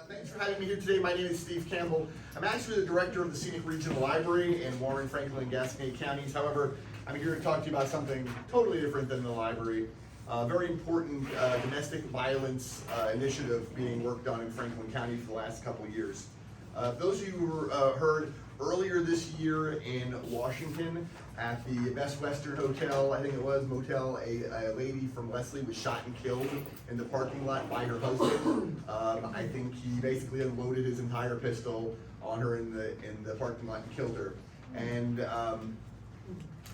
Thanks for having me here today. My name is Steve Campbell. I'm actually the director of the Scenic Regional Library in Warren, Franklin, and Gascony counties. However, I'm here to talk to you about something totally different than the library. Very important domestic violence initiative being worked on in Franklin County for the last couple of years. Those of you who heard earlier this year in Washington at the Best Western Hotel, I think it was, motel, a lady from Leslie was shot and killed in the parking lot by her husband. I think he basically unloaded his entire pistol on her in the parking lot and killed her. And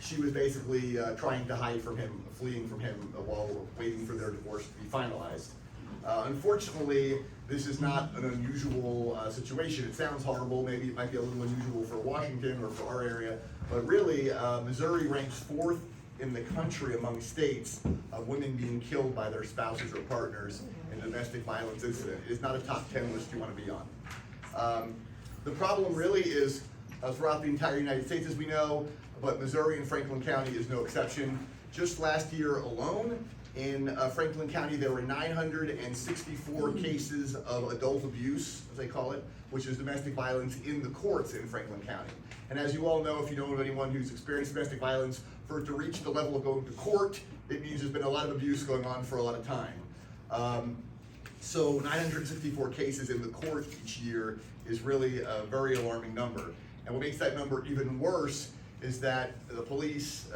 she was basically trying to hide from him, fleeing from him while waiting for their divorce to be finalized. Unfortunately, this is not an unusual situation. It sounds horrible, maybe it might be a little unusual for Washington or for our area, but really, Missouri ranks 4th in the country among states of women being killed by their spouses or partners in a domestic violence incident. It is not a top 10 list you want to be on. The problem really is throughout the entire United States, as we know, but Missouri and Franklin County is no exception. Just last year alone, in Franklin County, there were 964 cases of adult abuse, as they call it, which is domestic violence in the courts in Franklin County. And as you all know, if you know of anyone who's experienced domestic violence, for it to reach the level of going to court, it means there's been a lot of abuse going on for a lot of time. So 964 cases in the court each year is really a very alarming number. And what makes that number even worse is that the police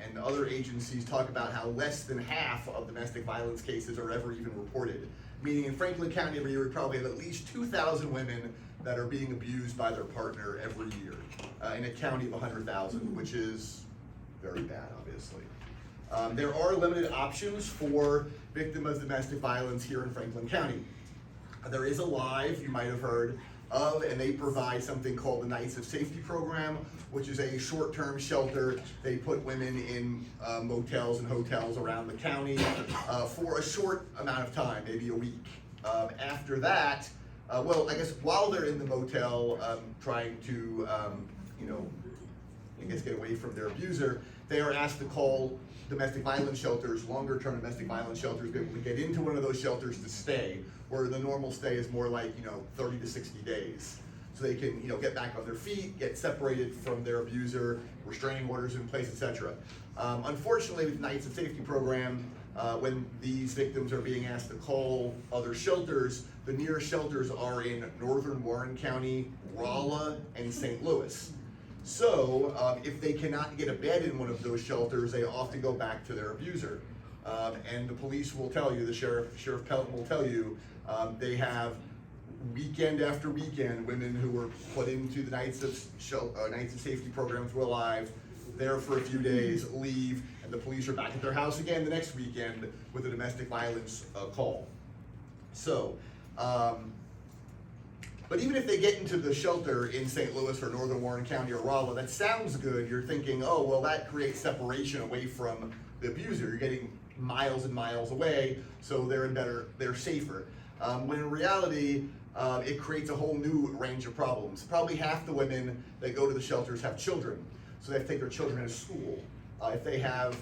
and other agencies talk about how less than half of domestic violence cases are ever even reported. Meaning in Franklin County every year we probably have at least 2,000 women that are being abused by their partner every year in a county of 100,000, which is very bad, obviously. There are limited options for victims of domestic violence here in Franklin County. There is a live, you might have heard of, and they provide something called the Nights of Safety program, which is a short-term shelter. They put women in motels and hotels around the county for a short amount of time, maybe a week. After that, well, I guess while they're in the motel trying to, get away from their abuser, they are asked to call domestic violence shelters, longer-term domestic violence shelters, be able to get into one of those shelters to stay, where the normal stay is more like 30 to 60 days. So they can get back on their feet, get separated from their abuser, restraining orders in place, etc. Unfortunately, with the Nights of Safety program, when these victims are being asked to call other shelters, the nearest shelters are in northern Warren County, Rolla, and St. Louis. So if they cannot get a bed in one of those shelters, they often go back to their abuser. And the police will tell you, Sheriff Pelton will tell you, they have weekend after weekend women who were put into the Nights of Safety program through a live, there for a few days, leave, and the police are back at their house again the next weekend with a domestic violence call. So, but even if they get into the shelter in St. Louis or northern Warren County or Rolla, that sounds good. You're thinking, oh, well, that creates separation away from the abuser. You're getting miles and miles away, so they're safer. When in reality, it creates a whole new range of problems. Probably half the women that go to the shelters have children, so they have to take their children to school. If they have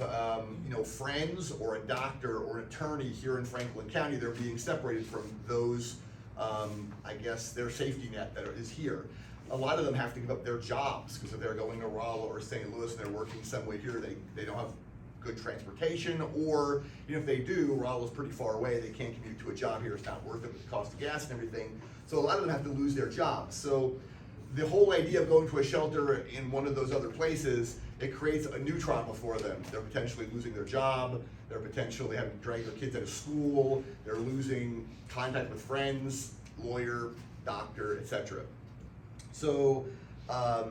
friends or a doctor or an attorney here in Franklin County, they're being separated from those, I guess, their safety net that is here. A lot of them have to give up their jobs because if they're going to Rolla or St. Louis and they're working somewhere here, they don't have good transportation, or even if they do, Rolla's pretty far away, they can't commute to a job here, it's not worth it with the cost of gas and everything. So a lot of them have to lose their jobs. So the whole idea of going to a shelter in one of those other places, it creates a new trauma for them. They're potentially losing their job, they're potentially having to drag their kids out of school, they're losing contact with friends, lawyer, doctor, etc. So, so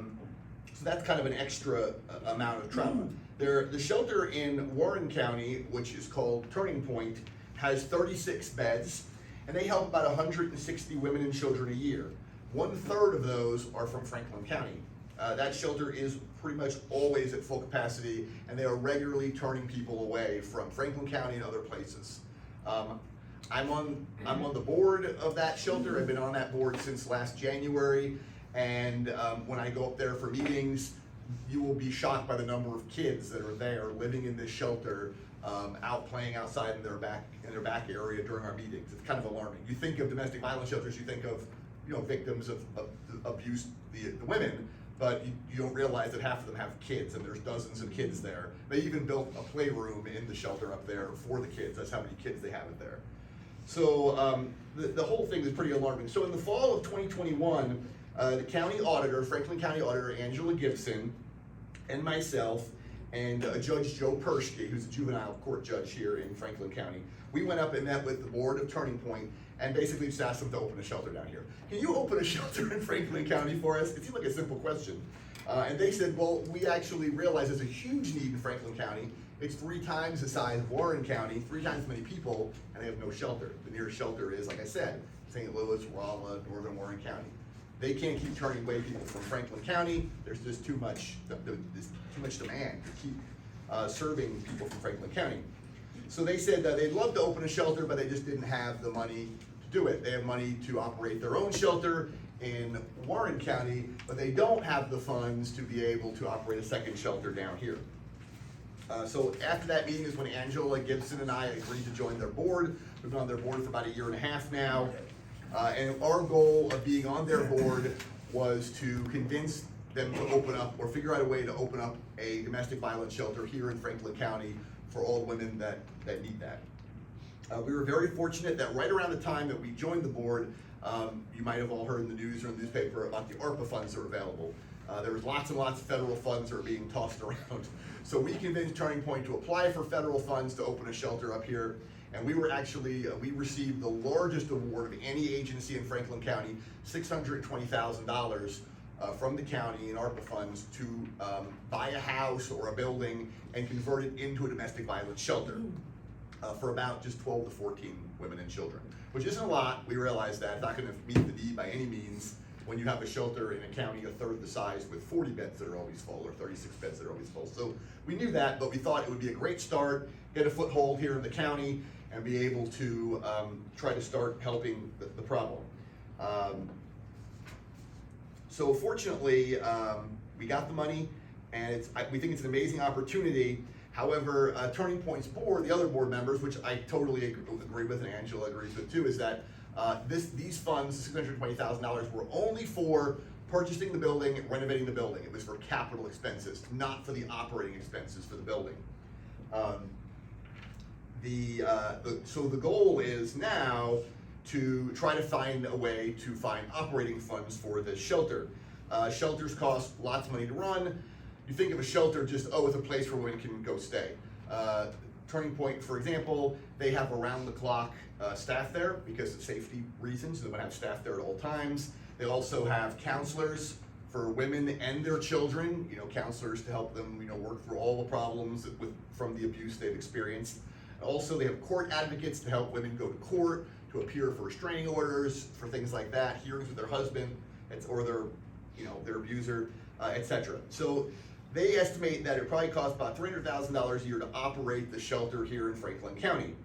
that's kind of an extra amount of trauma. The shelter in Warren County, which is called Turning Point, has 36 beds, and they help about 160 women and children a year. 1/3 of those are from Franklin County. That shelter is pretty much always at full capacity, and they are regularly turning people away from Franklin County and other places. I'm on the board of that shelter. I've been on that board since last January, and when I go up there for meetings, you will be shocked by the number of kids that are there living in this shelter out playing outside in their back area during our meetings. It's kind of alarming. You think of domestic violence shelters, you think of victims of abuse, the women, but you don't realize that half of them have kids, and there's dozens of kids there. They even built a playroom in the shelter up there for the kids. That's how many kids they have it there. So the whole thing is pretty alarming. So in the fall of 2021, the county auditor, Franklin County Auditor Angela Gibson, and myself, and Judge Joe Persky, who's a juvenile court judge here in Franklin County, we went up and met with the board of Turning Point and basically just asked them to open a shelter down here. Can you open a shelter in Franklin County for us? It seemed like a simple question. And they said, well, we actually realize there's a huge need in Franklin County. It's 3 times the size of Warren County, 3 times as many people, and they have no shelter. The nearest shelter is, like I said, St. Louis, Rolla, northern Warren County. They can't keep turning away people from Franklin County. There's just too much demand to keep serving people from Franklin County. So they said that they'd love to open a shelter, but they just didn't have the money to do it. They have money to operate their own shelter in Warren County, but they don't have the funds to be able to operate a second shelter down here. So after that meeting is when Angela Gibson and I agreed to join their board. We've been on their board for about 1.5 years now. And our goal of being on their board was to convince them to open up or figure out a way to open up a domestic violence shelter here in Franklin County for all the women that need that. We were very fortunate that right around the time that we joined the board, you might have all heard in the news or in the newspaper about the ARPA funds that are available. There was lots and lots of federal funds that are being tossed around. So we convinced Turning Point to apply for federal funds to open a shelter up here. And we were actually, we received the largest award of any agency in Franklin County, $620,000 from the county in ARPA funds to buy a house or a building and convert it into a domestic violence shelter for about just 12 to 14 women and children, which isn't a lot. We realize that it's not going to meet the need by any means when you have a shelter in a county 1/3 the size with 40 beds that are always full or 36 beds that are always full. So we knew that, but we thought it would be a great start, get a foothold here in the county, and be able to try to start helping the problem. So fortunately, we got the money, and we think it's an amazing opportunity. However, Turning Point's board, the other board members, which I totally agree with, and Angela agrees with too, is that these funds, $620,000, were only for purchasing the building and renovating the building. It was for capital expenses, not for the operating expenses for the building. So the goal is now to try to find a way to find operating funds for this shelter. Shelters cost lots of money to run. You think of a shelter just, it's a place where women can go stay. Turning Point, for example, they have around-the-clock staff there because of safety reasons. They want to have staff there at all times. They also have counselors for women and their children, counselors to help them, work through all the problems from the abuse they've experienced. Also, they have court advocates to help women go to court, to appear for restraining orders, for things like that, hearings with their husband, or their abuser, etc. So they estimate that it probably costs about $300,000 a year to operate the shelter here in Franklin County.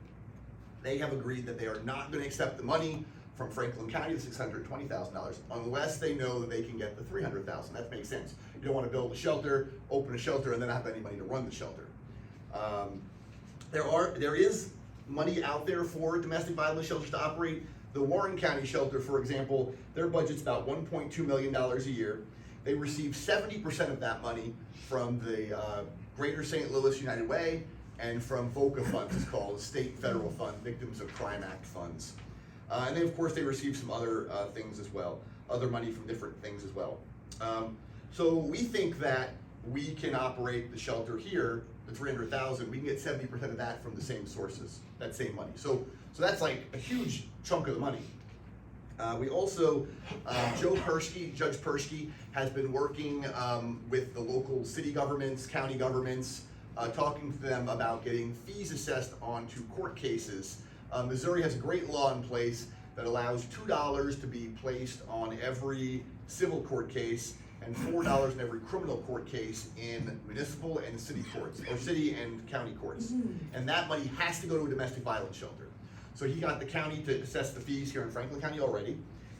They have agreed that they are not going to accept the money from Franklin County, the $620,000, unless they know that they can get the $300,000. That makes sense. You don't want to build a shelter, open a shelter, and then not have any money to run the shelter. There is money out there for domestic violence shelters to operate. The Warren County shelter, for example, their budget's about $1.2 million a year. They receive 70% of that money from the Greater St. Louis United Way and from VOCA funds, it's called, State and Federal Fund, Victims of Crime Act funds. And then, of course, they receive some other things as well, other money from different things as well. So we think that we can operate the shelter here, the $300,000, we can get 70% of that from the same sources, that same money. So that's like a huge chunk of the money. We also, Judge Persky has been working with the local city governments, county governments, talking to them about getting fees assessed onto court cases. Missouri has a great law in place that allows $2 to be placed on every civil court case and $4 in every criminal court case in municipal and city courts, or city and county courts. And that money has to go to a domestic violence shelter. So he got the county to assess the fees here in Franklin County already,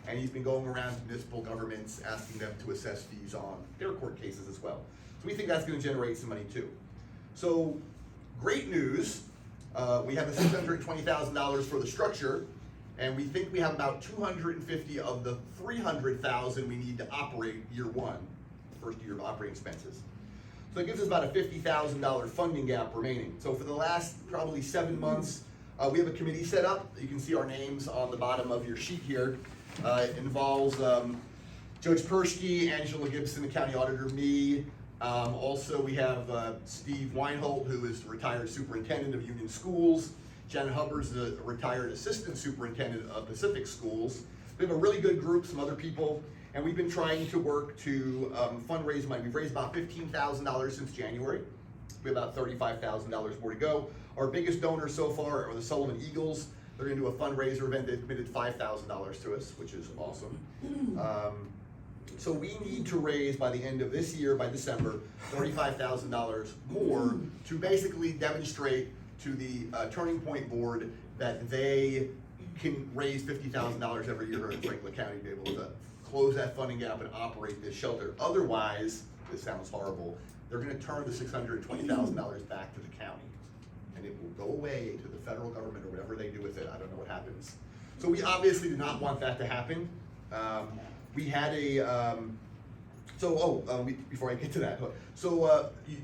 and he's been going around to municipal governments asking them to assess fees on their court cases as well. So we think that's going to generate some money too. So great news. We have the $620,000 for the structure, and we think we have about 250 of the 300,000 we need to operate year one, first year of operating expenses. So it gives us about a $50,000 funding gap remaining. So for the last probably 7 months, we have a committee set up. You can see our names on the bottom of your sheet here. It involves Judge Persky, Angela Gibson, the county auditor, me. Also, we have Steve Weinholt, who is the retired superintendent of Union Schools. Janet Hubbard's the retired assistant superintendent of Pacific Schools. We have a really good group, some other people, and we've been trying to work to fundraise money. We've raised about $15,000 since January. We have about $35,000 more to go. Our biggest donors so far are the Sullivan Eagles. They're going to do a fundraiser event. They've committed $5,000 to us, which is awesome. So we need to raise by the end of this year, by December, $35,000 more to basically demonstrate to the Turning Point Board that they can raise $50,000 every year in Franklin County to be able to close that funding gap and operate this shelter. Otherwise, this sounds horrible, they're going to turn the $620,000 back to the county, and it will go away to the federal government or whatever they do with it. I don't know what happens. So we obviously do not want that to happen. We had a, before I get to that,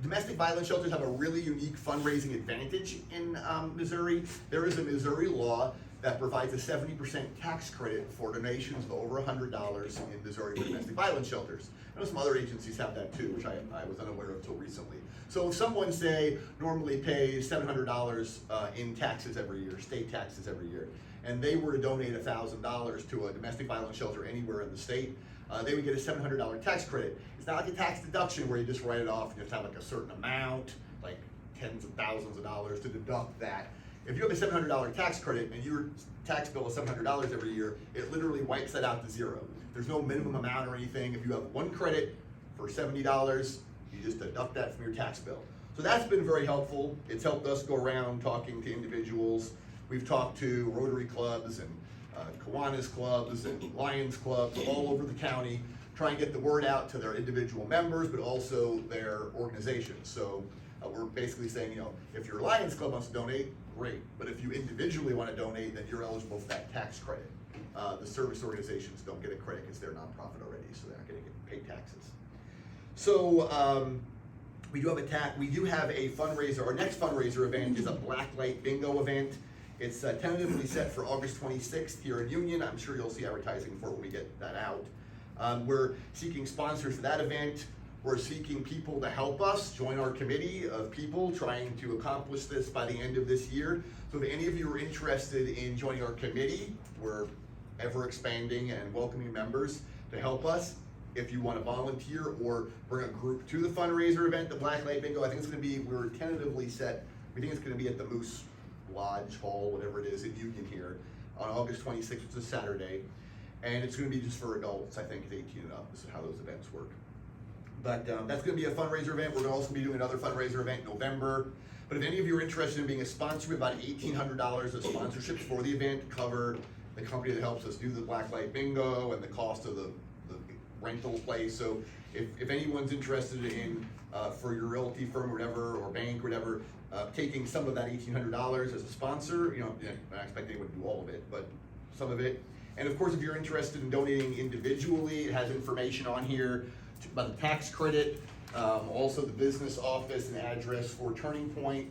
domestic violence shelters have a really unique fundraising advantage in Missouri. There is a Missouri law that provides a 70% tax credit for donations of over $100 in Missouri for domestic violence shelters. I know some other agencies have that too, which I was unaware of until recently. So if someone, say, normally pays $700 in taxes every year, state taxes every year, and they were to donate $1,000 to a domestic violence shelter anywhere in the state, they would get a $700 tax credit. It's not like a tax deduction where you just write it off and you just have like a certain amount, like tens of thousands of dollars to deduct that. If you have a $700 tax credit and your tax bill is $700 every year, it literally wipes that out to zero. There's no minimum amount or anything. If you have one credit for $70, you just deduct that from your tax bill. So that's been very helpful. It's helped us go around talking to individuals. We've talked to Rotary clubs and Kiwanis clubs and Lions clubs all over the county, try and get the word out to their individual members, but also their organizations. So we're basically saying, you know, if your Lions club wants to donate, great. But if you individually want to donate, then you're eligible for that tax credit. The service organizations don't get a credit because they're nonprofit already, so they're not going to get paid taxes. So we do have a fundraiser. Our next fundraiser event is a Blacklight Bingo event. It's tentatively set for August 26th here in Union. I'm sure you'll see advertising for it when we get that out. We're seeking sponsors for that event. We're seeking people to help us join our committee of people trying to accomplish this by the end of this year. So if any of you are interested in joining our committee, we're ever expanding and welcoming members to help us. If you want to volunteer or bring a group to the fundraiser event, the Blacklight Bingo, I think it's going to be, we're tentatively set, we think it's going to be at the Moose Lodge Hall, whatever it is, in Union here on August 26th, which is a Saturday. And it's going to be just for adults, I think, 18 and up. This is how those events work. But that's going to be a fundraiser event. We're going to also be doing another fundraiser event in November. But if any of you are interested in being a sponsor, we have about $1,800 of sponsorships for the event to cover the company that helps us do the Blacklight Bingo and the cost of the rental place. So if anyone's interested in, for your realty firm or whatever, or bank or whatever, taking some of that $1,800 as a sponsor, you know, I don't expect anyone to do all of it, but some of it. And of course, if you're interested in donating individually, it has information on here about the tax credit, also the business office and address for Turning Point,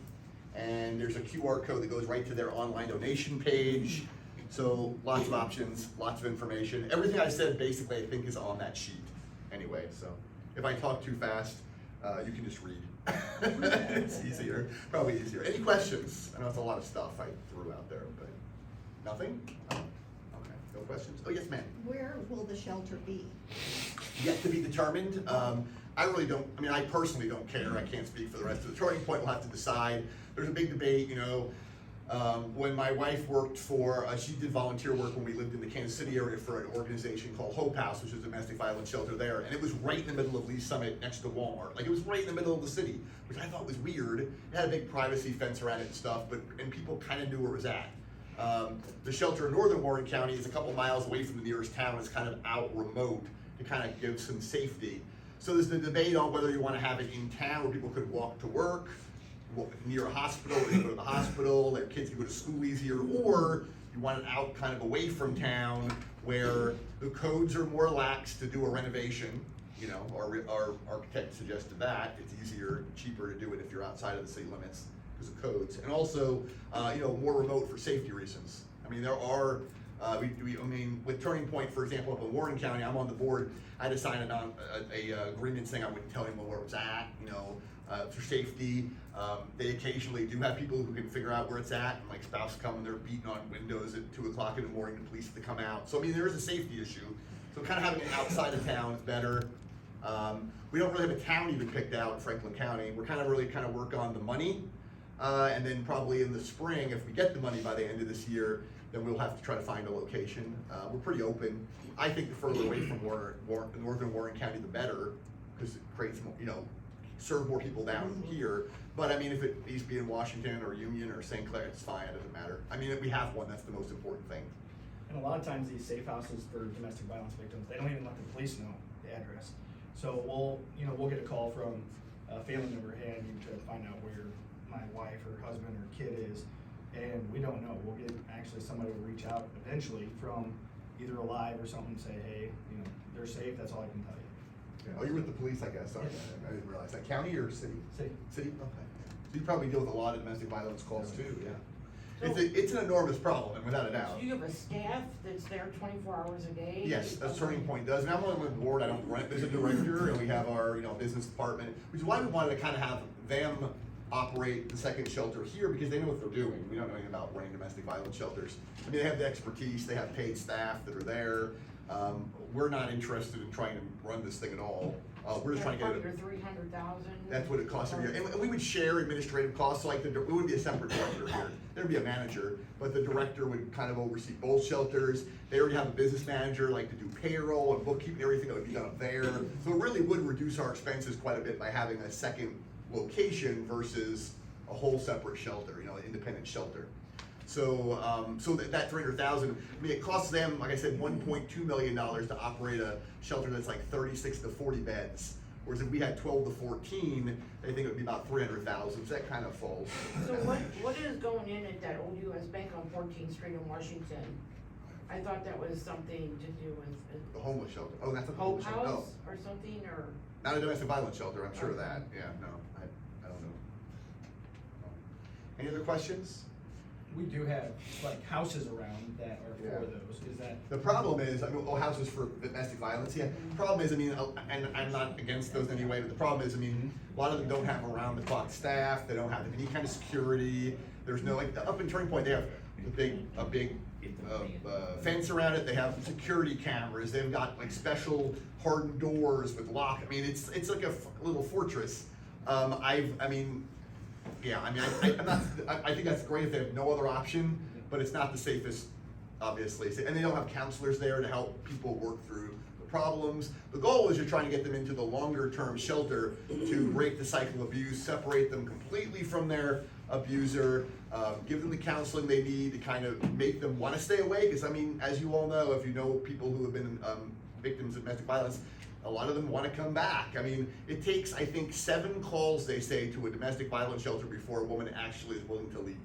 and there's a QR code that goes right to their online donation page. So lots of options, lots of information. Everything I said basically I think is on that sheet anyway, so if I talk too fast, you can just read. It's easier, probably easier. Any questions? I know it's a lot of stuff I threw out there, but nothing? Oh, okay, no questions? Oh, yes, ma'am. Where will the shelter be? Yet to be determined. I really don't, I mean, I personally don't care. I can't speak for the rest of the Turning Point. We'll have to decide. There's a big debate, you know. When my wife worked for, she did volunteer work when we lived in the Kansas City area for an organization called Hope House, which is a domestic violence shelter there, and it was right in the middle of Lee Summit next to Walmart. Like, it was right in the middle of the city, which I thought was weird. It had a big privacy fence around it and stuff, and people kind of knew where it was at. The shelter in northern Warren County is a couple miles away from the nearest town. It's kind of out remote to kind of give some safety. So there's the debate on whether you want to have it in town where people could walk to work, near a hospital, they go to the hospital, their kids can go to school easier, or you want it out kind of away from town where the codes are more lax to do a renovation. You know, our architect suggested that. It's easier, cheaper to do it if you're outside of the city limits because of codes. And also, you know, more remote for safety reasons. I mean, there are, I mean, with Turning Point, for example, up in Warren County, I'm on the board. I had to sign a agreement saying I wouldn't tell anyone where it was at, you know, for safety. They occasionally do have people who can figure out where it's at, and like spouses come and they're beating on windows at 2 o'clock in the morning, the police have to come out. So I mean, there is a safety issue. So kind of having it outside of town is better. We don't really have a town even picked out in Franklin County. We're kind of work on the money, and then probably in the spring, if we get the money by the end of this year, then we'll have to try to find a location. We're pretty open. I think the further away from northern Warren County, the better, because it creates more, you know, serve more people down here. But I mean, if it needs to be in Washington or Union or St. Clair, it's fine, it doesn't matter. I mean, if we have one, that's the most important thing. And a lot of times these safe houses for domestic violence victims, they don't even let the police know the address. So we'll get a call from a family member, hey, I need to find out where my wife or husband or kid is, and we don't know. We'll get actually somebody will reach out eventually from either Alive or something and say, hey, you know, they're safe, that's all I can tell you. Yeah. Oh, you're with the police, I guess. Sorry, Yeah. I didn't realize that. County or city? City. City? Okay. So you probably deal with a lot of domestic violence calls too, yeah. So- It's an enormous problem, and without a doubt. So you have a staff that's there 24 hours a day? Yes, that's Turning Point does. And I'm only on the board, I don't run it as a director, and we have our, you know, business department, which is why we wanted to kind of have them operate the second shelter here, because they know what they're doing. We don't know anything about running domestic violence shelters. I mean, they have the expertise, they have paid staff that are there. We're not interested in trying to run this thing at all. We're just trying to get it. Your 300,000? That's what it costs every year. And we would share administrative costs, so like we wouldn't be a separate director here. There'd be a manager, but the director would kind of oversee both shelters. They already have a business manager, like to do payroll and bookkeeping, everything that would be done up there. So it really would reduce our expenses quite a bit by having a second location versus a whole separate shelter, you know, an independent shelter. So, that 300,000, I mean, it costs them, like I said, $1.2 million to operate a shelter that's like 36 to 40 beds. Whereas if we had 12 to 14, they think it would be about 300,000, so that kind of falls. So what is going in at that old US Bank on 14th Street in Washington? I thought that was something to do with The homeless shelter. Oh, that's a Hope homeless shelter. House or something, or? Not a domestic violence shelter, I'm sure of that. Yeah, no, I don't know. Any other questions? We do have like houses around that are Yeah. for those. Is that? The problem is, I mean, houses for domestic violence, yeah. The problem is, I mean, and I'm not against those anyway, but the problem is, I mean, a lot of them don't have around-the-clock staff, they don't have any kind of security. There's no, like, up in Turning Point, they have a big fence around it, they have security cameras, they've got like special hardened doors with lock. I mean, it's like a little fortress. I think that's great if they have no other option, but it's not the safest, obviously. And they don't have counselors there to help people work through the problems. The goal is you're trying to get them into the longer term shelter to break the cycle of abuse, separate them completely from their abuser, give them the counseling they need to kind of make them want to stay away. Because I mean, as you all know, if you know people who have been victims of domestic violence, a lot of them want to come back. I mean, it takes, I think, 7 calls, they say, to a domestic violence shelter before a woman actually is willing to leave.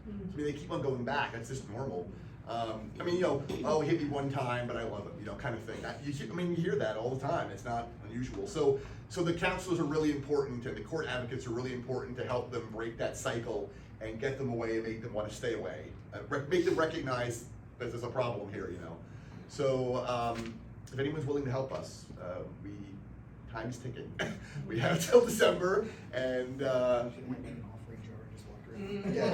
I mean, they keep on going back. That's just normal. I mean, you know, oh, he hit me one time, but I love him, you know, kind of thing. You hear that all the time. It's not unusual. So the counselors are really important, and the court advocates are really important to help them break that cycle and get them away and make them want to stay away. Make them recognize that there's a problem here, you know. So if anyone's willing to help us, time's ticking. We have till December, and yeah,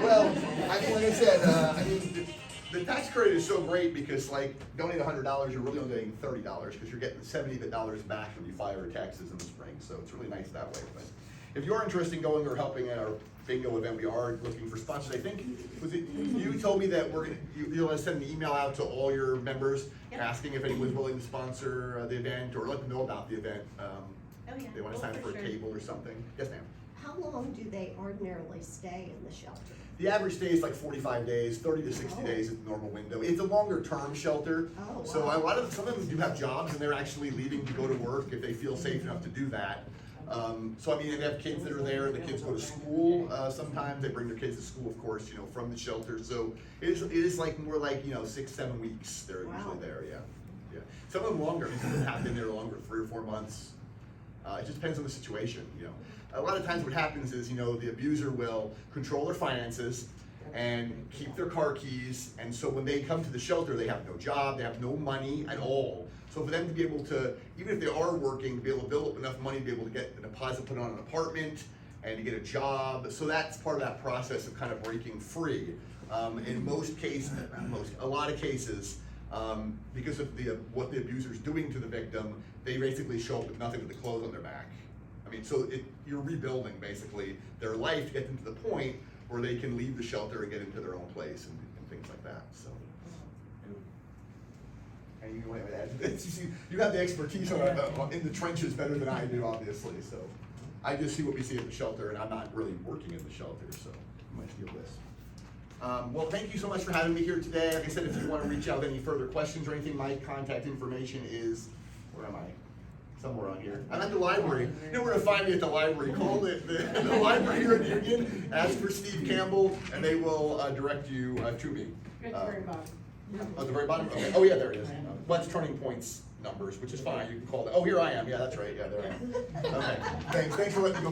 well, like I said, I mean, the tax credit is so great because, like, donate $100, you're really only getting $30 because you're getting $70 back when you file your taxes in the spring. So it's really nice that way. But if you're interested in going or helping at our bingo event, we are looking for sponsors. I think, was it you told me that you're gonna send an email out to all your members asking if anyone's willing to sponsor the event or let them know about the event. They want to sign up for a table or something. Yes, ma'am. How long do they ordinarily stay in the shelter? The average stay is like 45 days, 30 to 60 days is the normal window. It's a longer term shelter. Oh, wow. So some of them do have jobs and they're actually leaving to go to work if they feel safe enough to do that. So I mean, they have kids that are there, the kids go to school, sometimes, they bring their kids to school, of course, you know, from the shelter, so it is like more like, you know, 6-7 weeks, they're Wow. usually there, yeah. Yeah, some of them longer, I mean, some of them have been there longer, 3 or 4 months. It just depends on the situation, you know. A lot of times what happens is, you know, the abuser will control their finances and keep their car keys, and so when they come to the shelter, they have no job, they have no money at all. So for them to be able to, even if they are working, to be able to build up enough money to be able to get a deposit put on an apartment and to get a job, so that's part of that process of kind of breaking free. In most cases, not most, a lot of cases, because of what the abuser's doing to the victim, they basically show up with nothing but the clothes on their back. I mean, so you're rebuilding basically their life to get them to the point where they can leave the shelter and get into their own place and things like that, so. And you want to add to this? You have the expertise in the trenches better than I do, obviously, so. I just see what we see at the shelter, and I'm not really working in the shelter, so I might steal this. Well, thank you so much for having me here today. Like I said, if you want to reach out with any further questions or anything, my contact information is, where am I? Somewhere on here. I'm at the library. You know where to find me at the library. Call the library here in Union, ask for Steve Campbell, and they will direct you to me. At the very bottom. At the very bottom? Okay. Oh yeah, there it is. What's Turning Point's numbers, which is fine. You can call that. Oh, here I am. Yeah, that's right. Yeah, there I am. Okay. Thanks for letting me go.